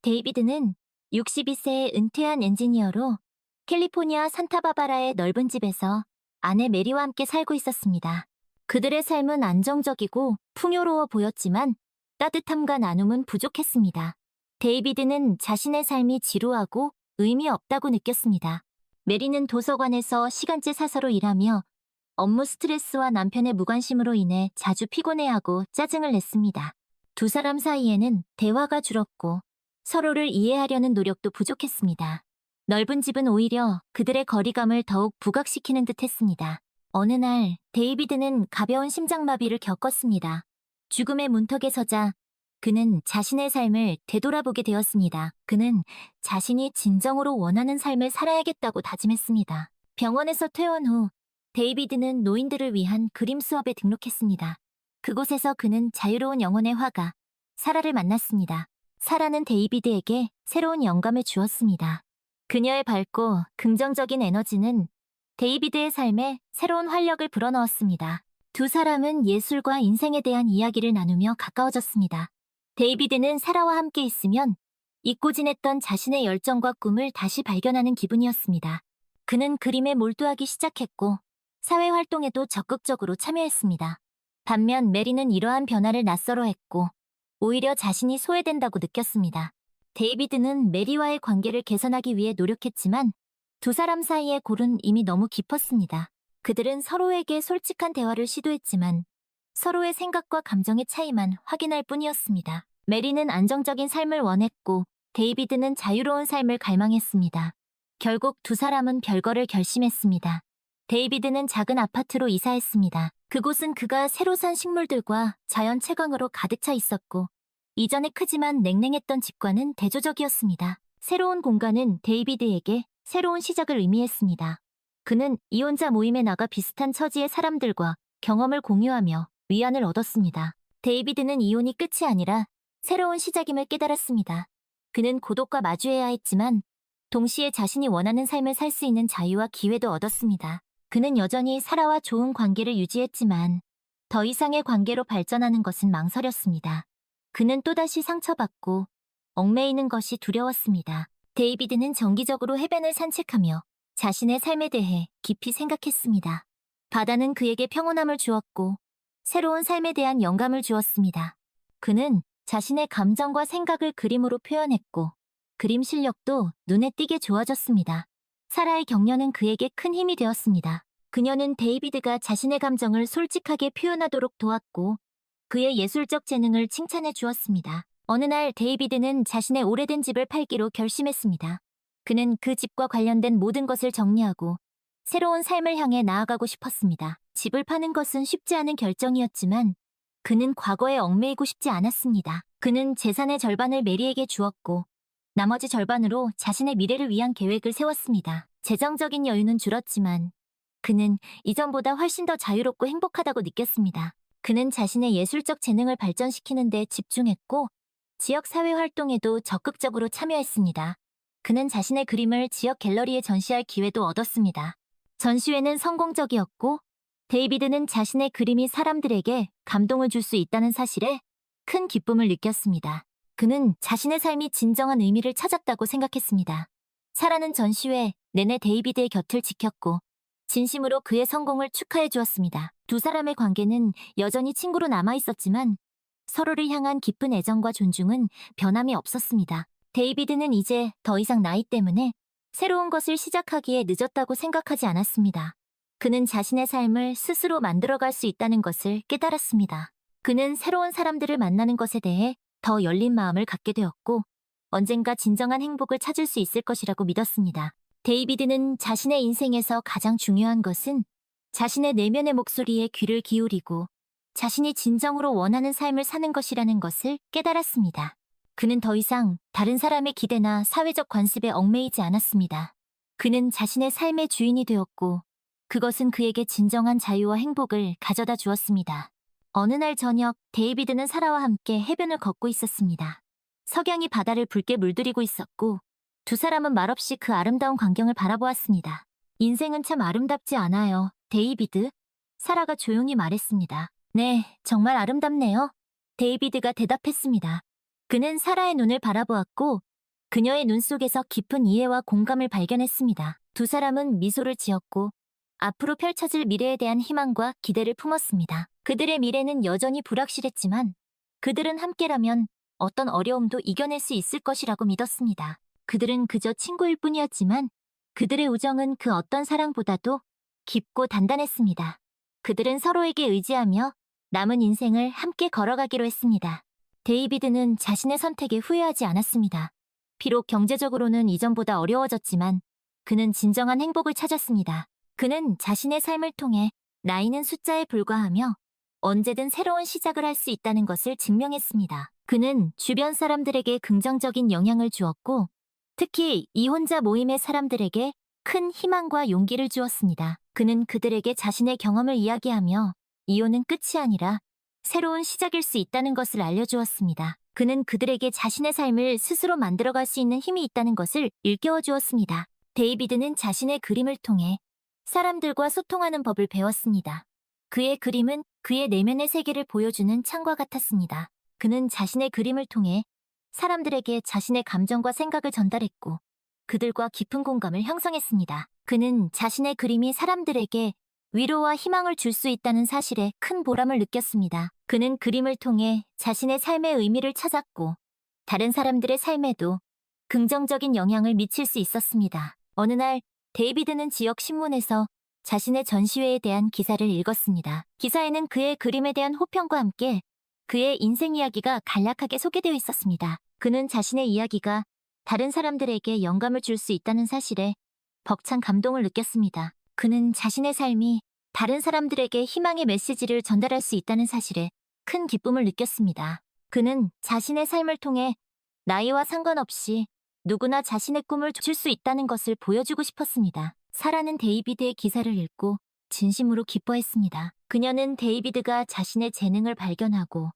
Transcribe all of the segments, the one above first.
데이비드는 62세의 은퇴한 엔지니어로 캘리포니아 산타바바라의 넓은 집에서 아내 메리와 함께 살고 있었습니다. 그들의 삶은 안정적이고 풍요로워 보였지만 따뜻함과 나눔은 부족했습니다. 데이비드는 자신의 삶이 지루하고 의미 없다고 느꼈습니다. 메리는 도서관에서 시간제 사서로 일하며 업무 스트레스와 남편의 무관심으로 인해 자주 피곤해하고 짜증을 냈습니다. 두 사람 사이에는 대화가 줄었고 서로를 이해하려는 노력도 부족했습니다. 넓은 집은 오히려 그들의 거리감을 더욱 부각시키는 듯 했습니다. 어느 날 데이비드는 가벼운 심장마비를 겪었습니다. 죽음의 문턱에 서자 그는 자신의 삶을 되돌아보게 되었습니다. 그는 자신이 진정으로 원하는 삶을 살아야겠다고 다짐했습니다. 병원에서 퇴원 후 데이비드는 노인들을 위한 그림 수업에 등록했습니다. 그곳에서 그는 자유로운 영혼의 화가 사라를 만났습니다. 사라는 데이비드에게 새로운 영감을 주었습니다. 그녀의 밝고 긍정적인 에너지는 데이비드의 삶에 새로운 활력을 불어넣었습니다. 두 사람은 예술과 인생에 대한 이야기를 나누며 가까워졌습니다. 데이비드는 사라와 함께 있으면 잊고 지냈던 자신의 열정과 꿈을 다시 발견하는 기분이었습니다. 그는 그림에 몰두하기 시작했고 사회활동에도 적극적으로 참여했습니다. 반면 메리는 이러한 변화를 낯설어했고 오히려 자신이 소외된다고 느꼈습니다. 데이비드는 메리와의 관계를 개선하기 위해 노력했지만 두 사람 사이의 골은 이미 너무 깊었습니다. 그들은 서로에게 솔직한 대화를 시도했지만 서로의 생각과 감정의 차이만 확인할 뿐이었습니다. 메리는 안정적인 삶을 원했고 데이비드는 자유로운 삶을 갈망했습니다. 결국 두 사람은 별거를 결심했습니다. 데이비드는 작은 아파트로 이사했습니다. 그곳은 그가 새로 산 식물들과 자연 채광으로 가득 차 있었고 이전에 크지만 냉랭했던 집과는 대조적이었습니다. 새로운 공간은 데이비드에게 새로운 시작을 의미했습니다. 그는 이혼자 모임에 나가 비슷한 처지의 사람들과 경험을 공유하며 위안을 얻었습니다. 데이비드는 이혼이 끝이 아니라 새로운 시작임을 깨달았습니다. 그는 고독과 마주해야 했지만 동시에 자신이 원하는 삶을 살 수 있는 자유와 기회도 얻었습니다. 그는 여전히 사라와 좋은 관계를 유지했지만 더 이상의 관계로 발전하는 것은 망설였습니다. 그는 또다시 상처받고 얽매이는 것이 두려웠습니다. 데이비드는 정기적으로 해변을 산책하며 자신의 삶에 대해 깊이 생각했습니다. 바다는 그에게 평온함을 주었고 새로운 삶에 대한 영감을 주었습니다. 그는 자신의 감정과 생각을 그림으로 표현했고 그림 실력도 눈에 띄게 좋아졌습니다. 사라의 격려는 그에게 큰 힘이 되었습니다. 그녀는 데이비드가 자신의 감정을 솔직하게 표현하도록 도왔고 그의 예술적 재능을 칭찬해 주었습니다. 어느 날 데이비드는 자신의 오래된 집을 팔기로 결심했습니다. 그는 그 집과 관련된 모든 것을 정리하고 새로운 삶을 향해 나아가고 싶었습니다. 집을 파는 것은 쉽지 않은 결정이었지만 그는 과거에 얽매이고 싶지 않았습니다. 그는 재산의 절반을 메리에게 주었고 나머지 절반으로 자신의 미래를 위한 계획을 세웠습니다. 재정적인 여유는 줄었지만 그는 이전보다 훨씬 더 자유롭고 행복하다고 느꼈습니다. 그는 자신의 예술적 재능을 발전시키는 데 집중했고 지역 사회 활동에도 적극적으로 참여했습니다. 그는 자신의 그림을 지역 갤러리에 전시할 기회도 얻었습니다. 전시회는 성공적이었고 데이비드는 자신의 그림이 사람들에게 감동을 줄 수 있다는 사실에 큰 기쁨을 느꼈습니다. 그는 자신의 삶이 진정한 의미를 찾았다고 생각했습니다. 사라는 전시회 내내 데이비드의 곁을 지켰고 진심으로 그의 성공을 축하해 주었습니다. 두 사람의 관계는 여전히 친구로 남아있었지만 서로를 향한 깊은 애정과 존중은 변함이 없었습니다. 데이비드는 이제 더 이상 나이 때문에 새로운 것을 시작하기에 늦었다고 생각하지 않았습니다. 그는 자신의 삶을 스스로 만들어갈 수 있다는 것을 깨달았습니다. 그는 새로운 사람들을 만나는 것에 대해 더 열린 마음을 갖게 되었고 언젠가 진정한 행복을 찾을 수 있을 것이라고 믿었습니다. 데이비드는 자신의 인생에서 가장 중요한 것은 자신의 내면의 목소리에 귀를 기울이고 자신이 진정으로 원하는 삶을 사는 것이라는 것을 깨달았습니다. 그는 더 이상 다른 사람의 기대나 사회적 관습에 얽매이지 않았습니다. 그는 자신의 삶의 주인이 되었고 그것은 그에게 진정한 자유와 행복을 가져다 주었습니다. 어느 날 저녁 데이비드는 사라와 함께 해변을 걷고 있었습니다. 석양이 바다를 붉게 물들이고 있었고 두 사람은 말없이 그 아름다운 광경을 바라보았습니다. 인생은 참 아름답지 않아요, 데이비드? 사라가 조용히 말했습니다. 네, 정말 아름답네요. 데이비드가 대답했습니다. 그는 사라의 눈을 바라보았고 그녀의 눈 속에서 깊은 이해와 공감을 발견했습니다. 두 사람은 미소를 지었고 앞으로 펼쳐질 미래에 대한 희망과 기대를 품었습니다. 그들의 미래는 여전히 불확실했지만 그들은 함께라면 어떤 어려움도 이겨낼 수 있을 것이라고 믿었습니다. 그들은 그저 친구일 뿐이었지만 그들의 우정은 그 어떤 사랑보다도 깊고 단단했습니다. 그들은 서로에게 의지하며 남은 인생을 함께 걸어가기로 했습니다. 데이비드는 자신의 선택에 후회하지 않았습니다. 비록 경제적으로는 이전보다 어려워졌지만 그는 진정한 행복을 찾았습니다. 그는 자신의 삶을 통해 나이는 숫자에 불과하며 언제든 새로운 시작을 할 수 있다는 것을 증명했습니다. 그는 주변 사람들에게 긍정적인 영향을 주었고 특히 이혼자 모임의 사람들에게 큰 희망과 용기를 주었습니다. 그는 그들에게 자신의 경험을 이야기하며 이혼은 끝이 아니라 새로운 시작일 수 있다는 것을 알려주었습니다. 그는 그들에게 자신의 삶을 스스로 만들어갈 수 있는 힘이 있다는 것을 일깨워 주었습니다. 데이비드는 자신의 그림을 통해 사람들과 소통하는 법을 배웠습니다. 그의 그림은 그의 내면의 세계를 보여주는 창과 같았습니다. 그는 자신의 그림을 통해 사람들에게 자신의 감정과 생각을 전달했고 그들과 깊은 공감을 형성했습니다. 그는 자신의 그림이 사람들에게 위로와 희망을 줄 수 있다는 사실에 큰 보람을 느꼈습니다. 그는 그림을 통해 자신의 삶의 의미를 찾았고 다른 사람들의 삶에도 긍정적인 영향을 미칠 수 있었습니다. 어느 날 데이비드는 지역 신문에서 자신의 전시회에 대한 기사를 읽었습니다. 기사에는 그의 그림에 대한 호평과 함께 그의 인생 이야기가 간략하게 소개되어 있었습니다. 그는 자신의 이야기가 다른 사람들에게 영감을 줄 수 있다는 사실에 벅찬 감동을 느꼈습니다. 그는 자신의 삶이 다른 사람들에게 희망의 메시지를 전달할 수 있다는 사실에 큰 기쁨을 느꼈습니다. 그는 자신의 삶을 통해 나이와 상관없이 누구나 자신의 꿈을 줄 수 있다는 것을 보여주고 싶었습니다. 사라는 데이비드의 기사를 읽고 진심으로 기뻐했습니다. 그녀는 데이비드가 자신의 재능을 발견하고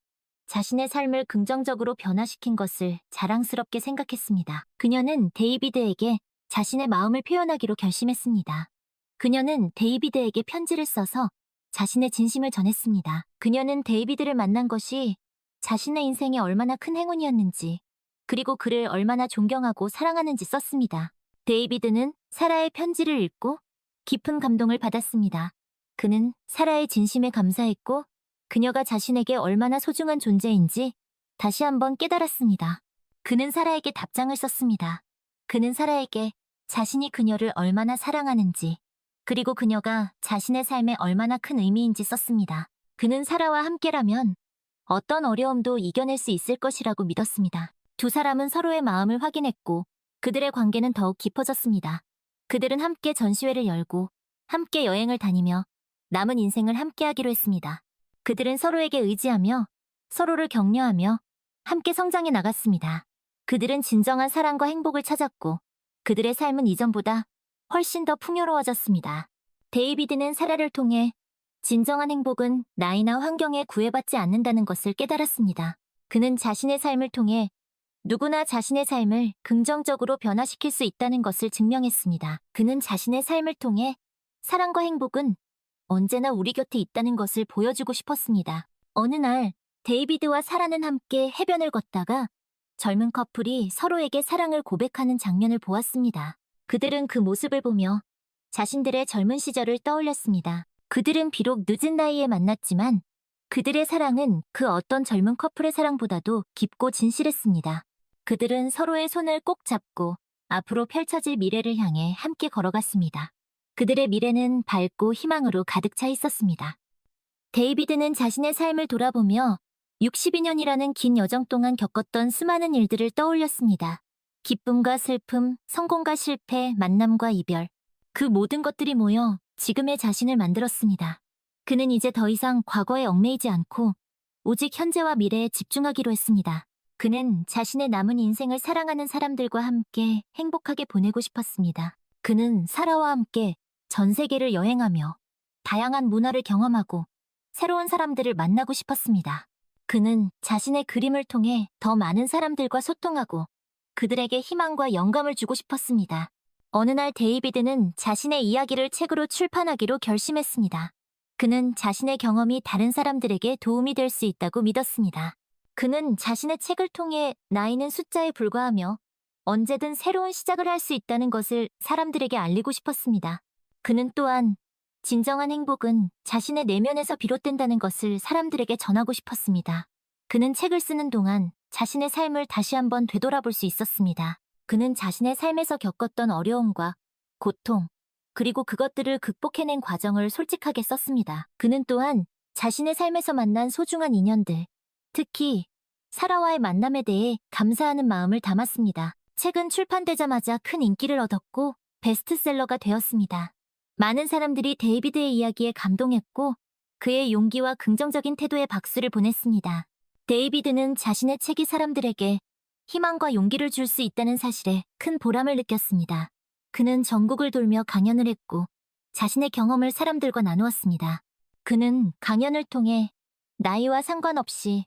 자신의 삶을 긍정적으로 변화시킨 것을 자랑스럽게 생각했습니다. 그녀는 데이비드에게 자신의 마음을 표현하기로 결심했습니다. 그녀는 데이비드에게 편지를 써서 자신의 진심을 전했습니다. 그녀는 데이비드를 만난 것이 자신의 인생에 얼마나 큰 행운이었는지 그리고 그를 얼마나 존경하고 사랑하는지 썼습니다. 데이비드는 사라의 편지를 읽고 깊은 감동을 받았습니다. 그는 사라의 진심에 감사했고 그녀가 자신에게 얼마나 소중한 존재인지 다시 한번 깨달았습니다. 그는 사라에게 답장을 썼습니다. 그는 사라에게 자신이 그녀를 얼마나 사랑하는지 그리고 그녀가 자신의 삶에 얼마나 큰 의미인지 썼습니다. 그는 사라와 함께라면 어떤 어려움도 이겨낼 수 있을 것이라고 믿었습니다. 두 사람은 서로의 마음을 확인했고 그들의 관계는 더욱 깊어졌습니다. 그들은 함께 전시회를 열고 함께 여행을 다니며 남은 인생을 함께하기로 했습니다. 그들은 서로에게 의지하며 서로를 격려하며 함께 성장해 나갔습니다. 그들은 진정한 사랑과 행복을 찾았고 그들의 삶은 이전보다 훨씬 더 풍요로워졌습니다. 데이비드는 사라를 통해 진정한 행복은 나이나 환경에 구애받지 않는다는 것을 깨달았습니다. 그는 자신의 삶을 통해 누구나 자신의 삶을 긍정적으로 변화시킬 수 있다는 것을 증명했습니다. 그는 자신의 삶을 통해 사랑과 행복은 언제나 우리 곁에 있다는 것을 보여주고 싶었습니다. 어느 날 데이비드와 사라는 함께 해변을 걷다가 젊은 커플이 서로에게 사랑을 고백하는 장면을 보았습니다. 그들은 그 모습을 보며 자신들의 젊은 시절을 떠올렸습니다. 그들은 비록 늦은 나이에 만났지만 그들의 사랑은 그 어떤 젊은 커플의 사랑보다도 깊고 진실했습니다. 그들은 서로의 손을 꼭 잡고 앞으로 펼쳐질 미래를 향해 함께 걸어갔습니다. 그들의 미래는 밝고 희망으로 가득 차 있었습니다. 데이비드는 자신의 삶을 돌아보며 62년이라는 긴 여정 동안 겪었던 수많은 일들을 떠올렸습니다. 기쁨과 슬픔, 성공과 실패, 만남과 이별. 그 모든 것들이 모여 지금의 자신을 만들었습니다. 그는 이제 더 이상 과거에 얽매이지 않고 오직 현재와 미래에 집중하기로 했습니다. 그는 자신의 남은 인생을 사랑하는 사람들과 함께 행복하게 보내고 싶었습니다. 그는 사라와 함께 전 세계를 여행하며 다양한 문화를 경험하고 새로운 사람들을 만나고 싶었습니다. 그는 자신의 그림을 통해 더 많은 사람들과 소통하고 그들에게 희망과 영감을 주고 싶었습니다. 어느 날 데이비드는 자신의 이야기를 책으로 출판하기로 결심했습니다. 그는 자신의 경험이 다른 사람들에게 도움이 될 수 있다고 믿었습니다. 그는 자신의 책을 통해 나이는 숫자에 불과하며 언제든 새로운 시작을 할 수 있다는 것을 사람들에게 알리고 싶었습니다. 그는 또한 진정한 행복은 자신의 내면에서 비롯된다는 것을 사람들에게 전하고 싶었습니다. 그는 책을 쓰는 동안 자신의 삶을 다시 한번 되돌아볼 수 있었습니다. 그는 자신의 삶에서 겪었던 어려움과 고통, 그리고 그것들을 극복해낸 과정을 솔직하게 썼습니다. 그는 또한 자신의 삶에서 만난 소중한 인연들, 특히 사라와의 만남에 대해 감사하는 마음을 담았습니다. 책은 출판되자마자 큰 인기를 얻었고 베스트셀러가 되었습니다. 많은 사람들이 데이비드의 이야기에 감동했고 그의 용기와 긍정적인 태도에 박수를 보냈습니다. 데이비드는 자신의 책이 사람들에게 희망과 용기를 줄 수 있다는 사실에 큰 보람을 느꼈습니다. 그는 전국을 돌며 강연을 했고 자신의 경험을 사람들과 나누었습니다. 그는 강연을 통해 나이와 상관없이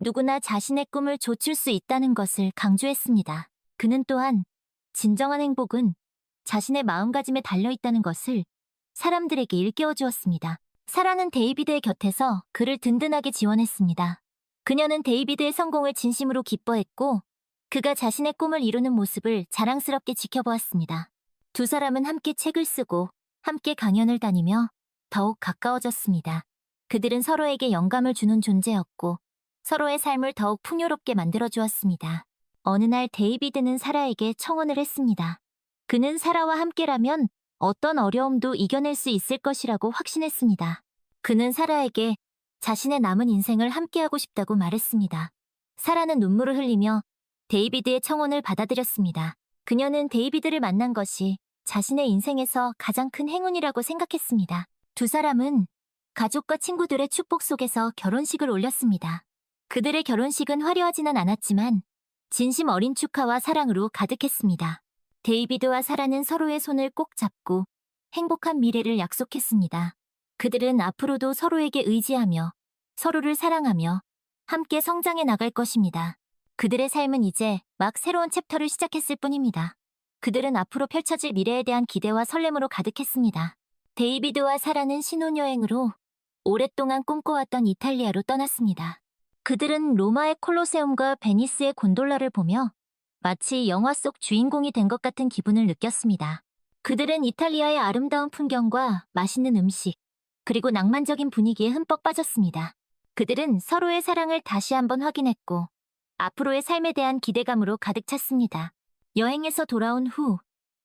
누구나 자신의 꿈을 좇을 수 있다는 것을 강조했습니다. 그는 또한 진정한 행복은 자신의 마음가짐에 달려있다는 것을 사람들에게 일깨워 주었습니다. 사라는 데이비드의 곁에서 그를 든든하게 지원했습니다. 그녀는 데이비드의 성공을 진심으로 기뻐했고 그가 자신의 꿈을 이루는 모습을 자랑스럽게 지켜보았습니다. 두 사람은 함께 책을 쓰고 함께 강연을 다니며 더욱 가까워졌습니다. 그들은 서로에게 영감을 주는 존재였고 서로의 삶을 더욱 풍요롭게 만들어주었습니다. 어느 날 데이비드는 사라에게 청혼을 했습니다. 그는 사라와 함께라면 어떤 어려움도 이겨낼 수 있을 것이라고 확신했습니다. 그는 사라에게 자신의 남은 인생을 함께하고 싶다고 말했습니다. 사라는 눈물을 흘리며 데이비드의 청혼을 받아들였습니다. 그녀는 데이비드를 만난 것이 자신의 인생에서 가장 큰 행운이라고 생각했습니다. 두 사람은 가족과 친구들의 축복 속에서 결혼식을 올렸습니다. 그들의 결혼식은 화려하지는 않았지만 진심 어린 축하와 사랑으로 가득했습니다. 데이비드와 사라는 서로의 손을 꼭 잡고 행복한 미래를 약속했습니다. 그들은 앞으로도 서로에게 의지하며 서로를 사랑하며 함께 성장해 나갈 것입니다. 그들의 삶은 이제 막 새로운 챕터를 시작했을 뿐입니다. 그들은 앞으로 펼쳐질 미래에 대한 기대와 설렘으로 가득했습니다. 데이비드와 사라는 신혼여행으로 오랫동안 꿈꿔왔던 이탈리아로 떠났습니다. 그들은 로마의 콜로세움과 베니스의 곤돌라를 보며 마치 영화 속 주인공이 된 것 같은 기분을 느꼈습니다. 그들은 이탈리아의 아름다운 풍경과 맛있는 음식, 그리고 낭만적인 분위기에 흠뻑 빠졌습니다. 그들은 서로의 사랑을 다시 한번 확인했고 앞으로의 삶에 대한 기대감으로 가득 찼습니다. 여행에서 돌아온 후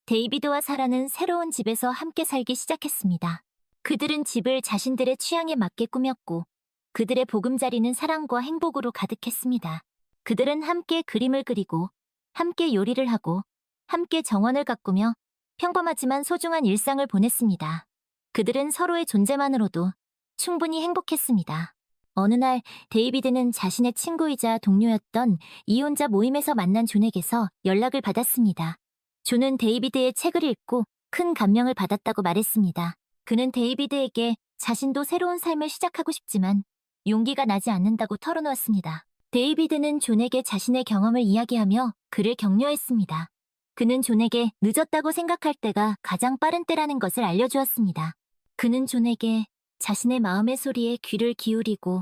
데이비드와 사라는 새로운 집에서 함께 살기 시작했습니다. 그들은 집을 자신들의 취향에 맞게 꾸몄고 그들의 보금자리는 사랑과 행복으로 가득했습니다. 그들은 함께 그림을 그리고 함께 요리를 하고 함께 정원을 가꾸며 평범하지만 소중한 일상을 보냈습니다. 그들은 서로의 존재만으로도 충분히 행복했습니다. 어느 날 데이비드는 자신의 친구이자 동료였던 이혼자 모임에서 만난 존에게서 연락을 받았습니다. 존은 데이비드의 책을 읽고 큰 감명을 받았다고 말했습니다. 그는 데이비드에게 자신도 새로운 삶을 시작하고 싶지만 용기가 나지 않는다고 털어놓았습니다. 데이비드는 존에게 자신의 경험을 이야기하며 그를 격려했습니다. 그는 존에게 늦었다고 생각할 때가 가장 빠른 때라는 것을 알려주었습니다. 그는 존에게 자신의 마음의 소리에 귀를 기울이고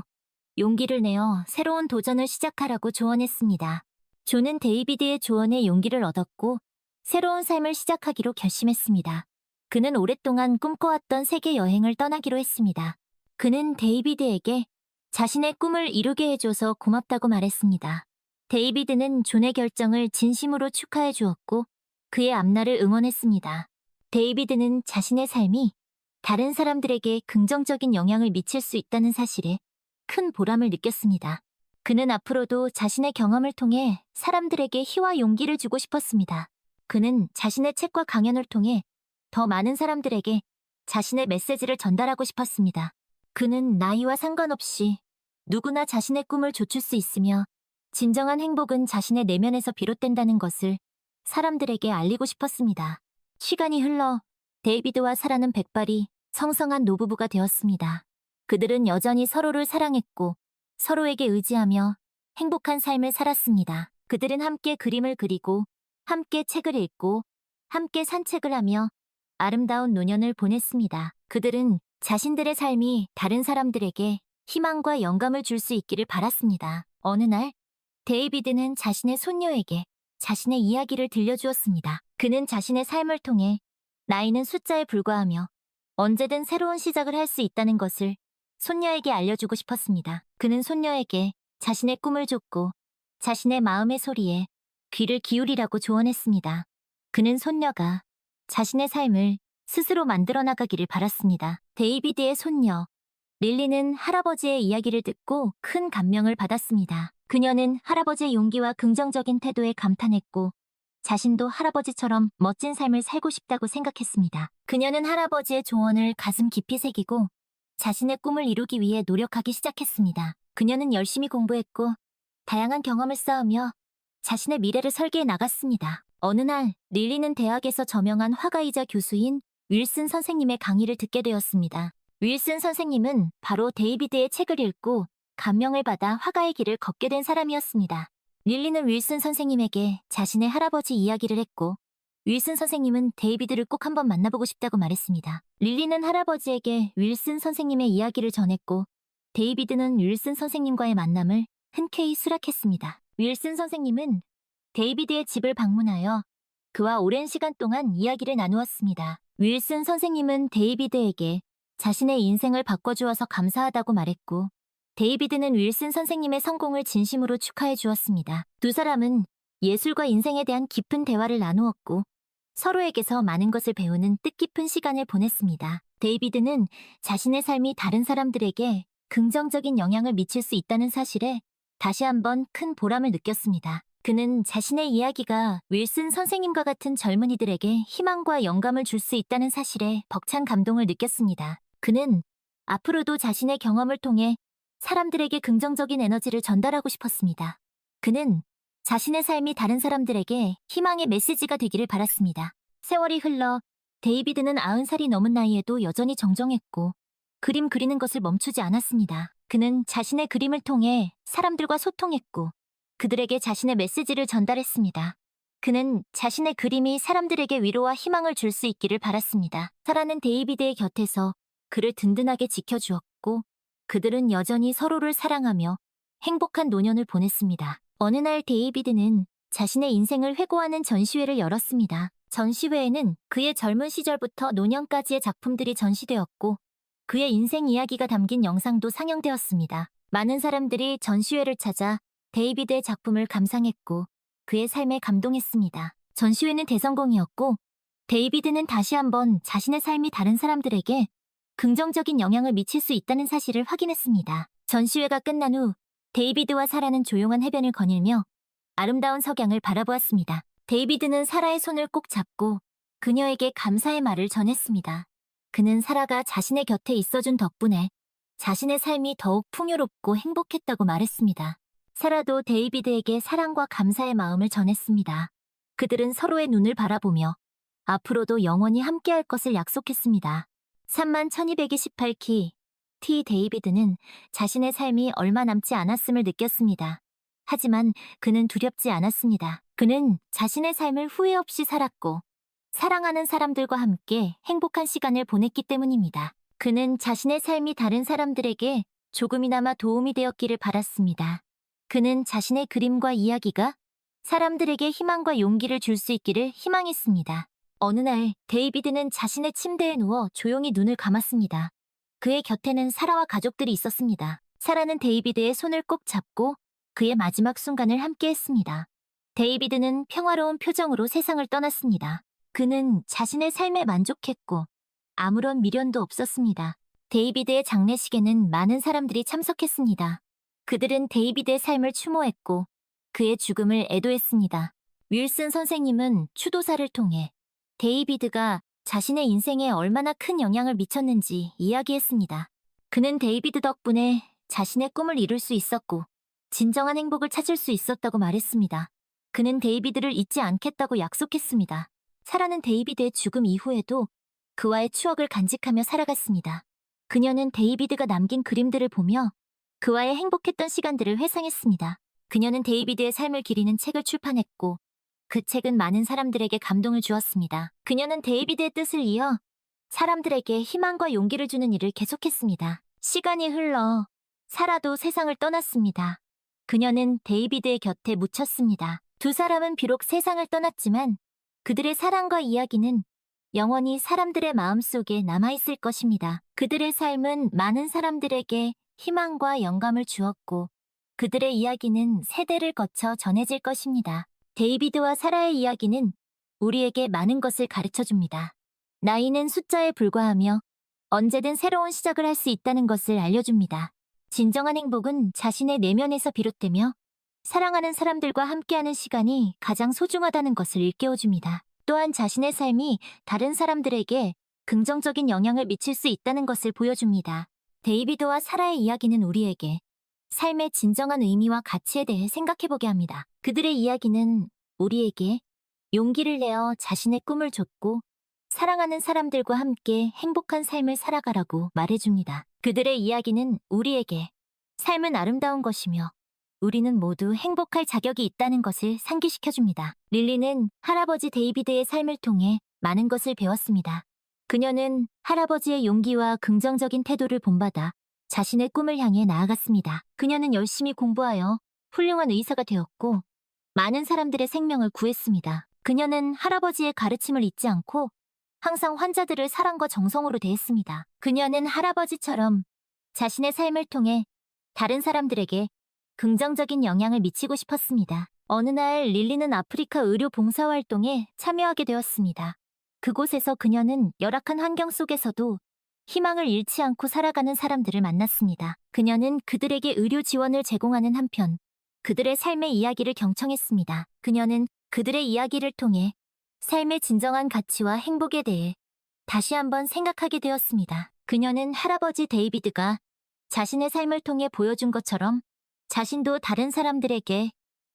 용기를 내어 새로운 도전을 시작하라고 조언했습니다. 존은 데이비드의 조언에 용기를 얻었고 새로운 삶을 시작하기로 결심했습니다. 그는 오랫동안 꿈꿔왔던 세계 여행을 떠나기로 했습니다. 그는 데이비드에게 자신의 꿈을 이루게 해줘서 고맙다고 말했습니다. 데이비드는 존의 결정을 진심으로 축하해 주었고 그의 앞날을 응원했습니다. 데이비드는 자신의 삶이 다른 사람들에게 긍정적인 영향을 미칠 수 있다는 사실에 큰 보람을 느꼈습니다. 그는 앞으로도 자신의 경험을 통해 사람들에게 희와 용기를 주고 싶었습니다. 그는 자신의 책과 강연을 통해 더 많은 사람들에게 자신의 메시지를 전달하고 싶었습니다. 그는 나이와 상관없이 누구나 자신의 꿈을 좇을 수 있으며 진정한 행복은 자신의 내면에서 비롯된다는 것을 사람들에게 알리고 싶었습니다. 시간이 흘러 데이비드와 사라는 백발이 성성한 노부부가 되었습니다. 그들은 여전히 서로를 사랑했고 서로에게 의지하며 행복한 삶을 살았습니다. 그들은 함께 그림을 그리고 함께 책을 읽고 함께 산책을 하며 아름다운 노년을 보냈습니다. 그들은 자신들의 삶이 다른 사람들에게 희망과 영감을 줄 수 있기를 바랐습니다. 어느 날 데이비드는 자신의 손녀에게 자신의 이야기를 들려주었습니다. 그는 자신의 삶을 통해 나이는 숫자에 불과하며 언제든 새로운 시작을 할 수 있다는 것을 손녀에게 알려주고 싶었습니다. 그는 손녀에게 자신의 꿈을 줬고 자신의 마음의 소리에 귀를 기울이라고 조언했습니다. 그는 손녀가 자신의 삶을 스스로 만들어 나가기를 바랐습니다. 데이비드의 손녀, 릴리는 할아버지의 이야기를 듣고 큰 감명을 받았습니다. 그녀는 할아버지의 용기와 긍정적인 태도에 감탄했고 자신도 할아버지처럼 멋진 삶을 살고 싶다고 생각했습니다. 그녀는 할아버지의 조언을 가슴 깊이 새기고 자신의 꿈을 이루기 위해 노력하기 시작했습니다. 그녀는 열심히 공부했고 다양한 경험을 쌓으며 자신의 미래를 설계해 나갔습니다. 어느 날 릴리는 대학에서 저명한 화가이자 교수인 윌슨 선생님의 강의를 듣게 되었습니다. 윌슨 선생님은 바로 데이비드의 책을 읽고 감명을 받아 화가의 길을 걷게 된 사람이었습니다. 릴리는 윌슨 선생님에게 자신의 할아버지 이야기를 했고 윌슨 선생님은 데이비드를 꼭 한번 만나보고 싶다고 말했습니다. 릴리는 할아버지에게 윌슨 선생님의 이야기를 전했고 데이비드는 윌슨 선생님과의 만남을 흔쾌히 수락했습니다. 윌슨 선생님은 데이비드의 집을 방문하여 그와 오랜 시간 동안 이야기를 나누었습니다. 윌슨 선생님은 데이비드에게 자신의 인생을 바꿔주어서 감사하다고 말했고 데이비드는 윌슨 선생님의 성공을 진심으로 축하해 주었습니다. 두 사람은 예술과 인생에 대한 깊은 대화를 나누었고 서로에게서 많은 것을 배우는 뜻깊은 시간을 보냈습니다. 데이비드는 자신의 삶이 다른 사람들에게 긍정적인 영향을 미칠 수 있다는 사실에 다시 한번 큰 보람을 느꼈습니다. 그는 자신의 이야기가 윌슨 선생님과 같은 젊은이들에게 희망과 영감을 줄 수 있다는 사실에 벅찬 감동을 느꼈습니다. 그는 앞으로도 자신의 경험을 통해 사람들에게 긍정적인 에너지를 전달하고 싶었습니다. 그는 자신의 삶이 다른 사람들에게 희망의 메시지가 되기를 바랐습니다. 세월이 흘러 데이비드는 90살이 넘은 나이에도 여전히 정정했고 그림 그리는 것을 멈추지 않았습니다. 그는 자신의 그림을 통해 사람들과 소통했고 그들에게 자신의 메시지를 전달했습니다. 그는 자신의 그림이 사람들에게 위로와 희망을 줄 수 있기를 바랐습니다. 사라는 데이비드의 곁에서 그를 든든하게 지켜주었고 그들은 여전히 서로를 사랑하며 행복한 노년을 보냈습니다. 어느 날 데이비드는 자신의 인생을 회고하는 전시회를 열었습니다. 전시회에는 그의 젊은 시절부터 노년까지의 작품들이 전시되었고 그의 인생 이야기가 담긴 영상도 상영되었습니다. 많은 사람들이 전시회를 찾아 데이비드의 작품을 감상했고 그의 삶에 감동했습니다. 전시회는 대성공이었고 데이비드는 다시 한번 자신의 삶이 다른 사람들에게 긍정적인 영향을 미칠 수 있다는 사실을 확인했습니다. 전시회가 끝난 후 데이비드와 사라는 조용한 해변을 거닐며 아름다운 석양을 바라보았습니다. 데이비드는 사라의 손을 꼭 잡고 그녀에게 감사의 말을 전했습니다. 그는 사라가 자신의 곁에 있어준 덕분에 자신의 삶이 더욱 풍요롭고 행복했다고 말했습니다. 사라도 데이비드에게 사랑과 감사의 마음을 전했습니다. 그들은 서로의 눈을 바라보며 앞으로도 영원히 함께할 것을 약속했습니다. 31,228키 T. 데이비드는 자신의 삶이 얼마 남지 않았음을 느꼈습니다. 하지만 그는 두렵지 않았습니다. 그는 자신의 삶을 후회 없이 살았고 사랑하는 사람들과 함께 행복한 시간을 보냈기 때문입니다. 그는 자신의 삶이 다른 사람들에게 조금이나마 도움이 되었기를 바랐습니다. 그는 자신의 그림과 이야기가 사람들에게 희망과 용기를 줄 수 있기를 희망했습니다. 어느 날 데이비드는 자신의 침대에 누워 조용히 눈을 감았습니다. 그의 곁에는 사라와 가족들이 있었습니다. 사라는 데이비드의 손을 꼭 잡고 그의 마지막 순간을 함께했습니다. 데이비드는 평화로운 표정으로 세상을 떠났습니다. 그는 자신의 삶에 만족했고 아무런 미련도 없었습니다. 데이비드의 장례식에는 많은 사람들이 참석했습니다. 그들은 데이비드의 삶을 추모했고 그의 죽음을 애도했습니다. 윌슨 선생님은 추도사를 통해 데이비드가 자신의 인생에 얼마나 큰 영향을 미쳤는지 이야기했습니다. 그는 데이비드 덕분에 자신의 꿈을 이룰 수 있었고 진정한 행복을 찾을 수 있었다고 말했습니다. 그는 데이비드를 잊지 않겠다고 약속했습니다. 사라는 데이비드의 죽음 이후에도 그와의 추억을 간직하며 살아갔습니다. 그녀는 데이비드가 남긴 그림들을 보며 그와의 행복했던 시간들을 회상했습니다. 그녀는 데이비드의 삶을 기리는 책을 출판했고 그 책은 많은 사람들에게 감동을 주었습니다. 그녀는 데이비드의 뜻을 이어 사람들에게 희망과 용기를 주는 일을 계속했습니다. 시간이 흘러 사라도 세상을 떠났습니다. 그녀는 데이비드의 곁에 묻혔습니다. 두 사람은 비록 세상을 떠났지만 그들의 사랑과 이야기는 영원히 사람들의 마음속에 남아있을 것입니다. 그들의 삶은 많은 사람들에게 희망과 영감을 주었고 그들의 이야기는 세대를 거쳐 전해질 것입니다. 데이비드와 사라의 이야기는 우리에게 많은 것을 가르쳐 줍니다. 나이는 숫자에 불과하며 언제든 새로운 시작을 할 수 있다는 것을 알려줍니다. 진정한 행복은 자신의 내면에서 비롯되며 사랑하는 사람들과 함께하는 시간이 가장 소중하다는 것을 일깨워줍니다. 또한 자신의 삶이 다른 사람들에게 긍정적인 영향을 미칠 수 있다는 것을 보여줍니다. 데이비드와 사라의 이야기는 우리에게 삶의 진정한 의미와 가치에 대해 생각해보게 합니다. 그들의 이야기는 우리에게 용기를 내어 자신의 꿈을 줬고 사랑하는 사람들과 함께 행복한 삶을 살아가라고 말해줍니다. 그들의 이야기는 우리에게 삶은 아름다운 것이며 우리는 모두 행복할 자격이 있다는 것을 상기시켜줍니다. 릴리는 할아버지 데이비드의 삶을 통해 많은 것을 배웠습니다. 그녀는 할아버지의 용기와 긍정적인 태도를 본받아 자신의 꿈을 향해 나아갔습니다. 그녀는 열심히 공부하여 훌륭한 의사가 되었고 많은 사람들의 생명을 구했습니다. 그녀는 할아버지의 가르침을 잊지 않고 항상 환자들을 사랑과 정성으로 대했습니다. 그녀는 할아버지처럼 자신의 삶을 통해 다른 사람들에게 긍정적인 영향을 미치고 싶었습니다. 어느 날 릴리는 아프리카 의료 봉사활동에 참여하게 되었습니다. 그곳에서 그녀는 열악한 환경 속에서도 희망을 잃지 않고 살아가는 사람들을 만났습니다. 그녀는 그들에게 의료 지원을 제공하는 한편 그들의 삶의 이야기를 경청했습니다. 그녀는 그들의 이야기를 통해 삶의 진정한 가치와 행복에 대해 다시 한번 생각하게 되었습니다. 그녀는 할아버지 데이비드가 자신의 삶을 통해 보여준 것처럼 자신도 다른 사람들에게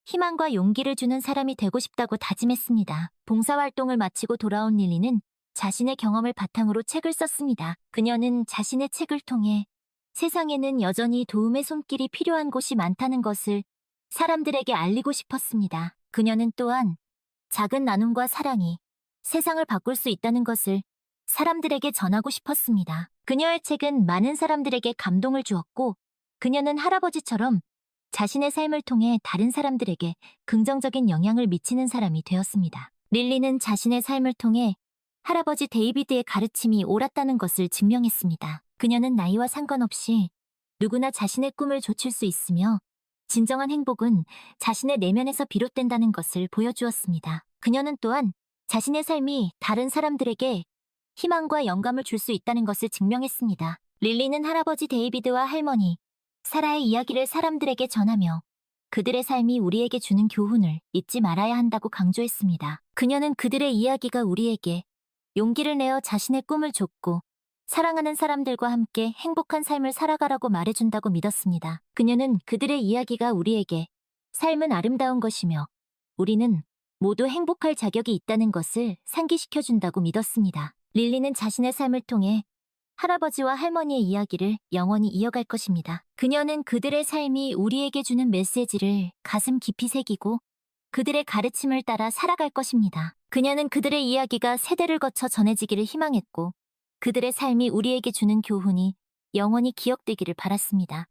희망과 용기를 주는 사람이 되고 싶다고 다짐했습니다. 봉사활동을 마치고 돌아온 릴리는 자신의 경험을 바탕으로 책을 썼습니다. 그녀는 자신의 책을 통해 세상에는 여전히 도움의 손길이 필요한 곳이 많다는 것을 사람들에게 알리고 싶었습니다. 그녀는 또한 작은 나눔과 사랑이 세상을 바꿀 수 있다는 것을 사람들에게 전하고 싶었습니다. 그녀의 책은 많은 사람들에게 감동을 주었고 그녀는 할아버지처럼 자신의 삶을 통해 다른 사람들에게 긍정적인 영향을 미치는 사람이 되었습니다. 릴리는 자신의 삶을 통해 할아버지 데이비드의 가르침이 옳았다는 것을 증명했습니다. 그녀는 나이와 상관없이 누구나 자신의 꿈을 좇을 수 있으며 진정한 행복은 자신의 내면에서 비롯된다는 것을 보여주었습니다. 그녀는 또한 자신의 삶이 다른 사람들에게 희망과 영감을 줄 수 있다는 것을 증명했습니다. 릴리는 할아버지 데이비드와 할머니 사라의 이야기를 사람들에게 전하며 그들의 삶이 우리에게 주는 교훈을 잊지 말아야 한다고 강조했습니다. 그녀는 그들의 이야기가 우리에게 용기를 내어 자신의 꿈을 줬고 사랑하는 사람들과 함께 행복한 삶을 살아가라고 말해준다고 믿었습니다. 그녀는 그들의 이야기가 우리에게 삶은 아름다운 것이며 우리는 모두 행복할 자격이 있다는 것을 상기시켜준다고 믿었습니다. 릴리는 자신의 삶을 통해 할아버지와 할머니의 이야기를 영원히 이어갈 것입니다. 그녀는 그들의 삶이 우리에게 주는 메시지를 가슴 깊이 새기고 그들의 가르침을 따라 살아갈 것입니다. 그녀는 그들의 이야기가 세대를 거쳐 전해지기를 희망했고 그들의 삶이 우리에게 주는 교훈이 영원히 기억되기를 바랐습니다.